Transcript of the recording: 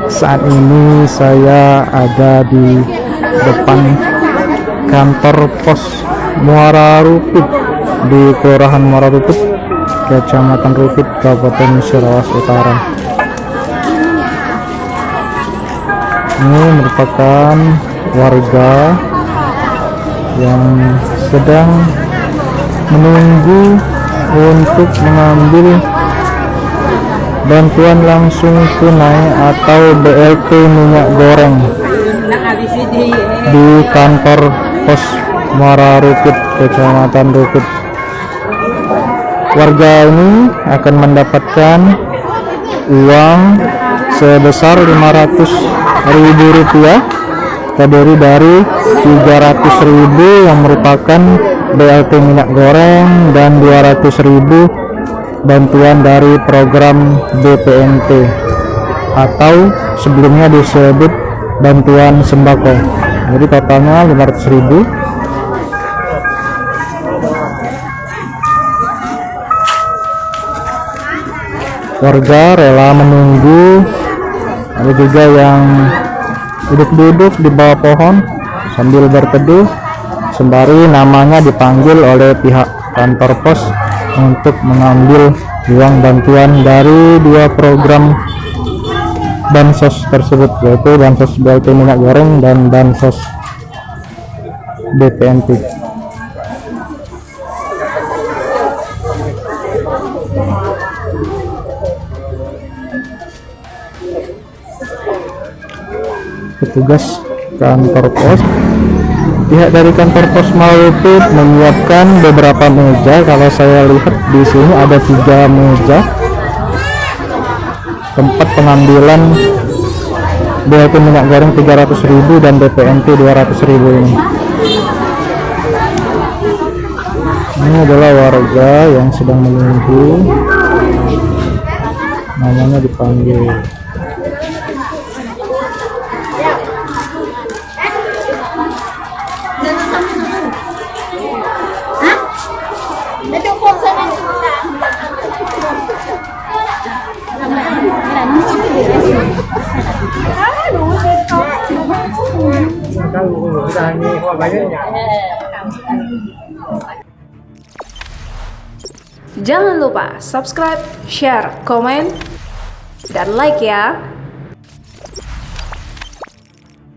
Saat ini saya ada di depan kantor pos Muara Rupit di Kelurahan Muara Rupit, Kecamatan Rupit, Kabupaten Surawas Utara. Ini merupakan warga yang sedang menunggu untuk mengambil bantuan langsung tunai atau BLT minyak goreng di kantor pos Muara Rupit, Kecamatan Rupit. Warga ini akan mendapatkan uang sebesar Rp500.000 terdiri dari Rp300.000 yang merupakan BLT minyak goreng dan Rp200.000 bantuan dari program BPNT atau sebelumnya disebut bantuan sembako. Jadi totalnya Rp500.000. Warga rela menunggu, ada juga yang duduk-duduk di bawah pohon sambil berteduh sembari namanya dipanggil oleh pihak kantor pos untuk mengambil uang bantuan dari dua program bansos tersebut, yaitu bansos BLT minyak goreng dan bansos BPNT. Petugas kantor pos, pihak dari kantor pos Muara Rupit menyiapkan beberapa meja. Kalau saya lihat di sini ada 3 meja tempat pengambilan BLT minyak goreng Rp300.000 dan BPNT Rp200.000 ini. Ini adalah warga yang sedang menunggu, namanya dipanggil. Jangan lupa subscribe, share, komen, dan like ya.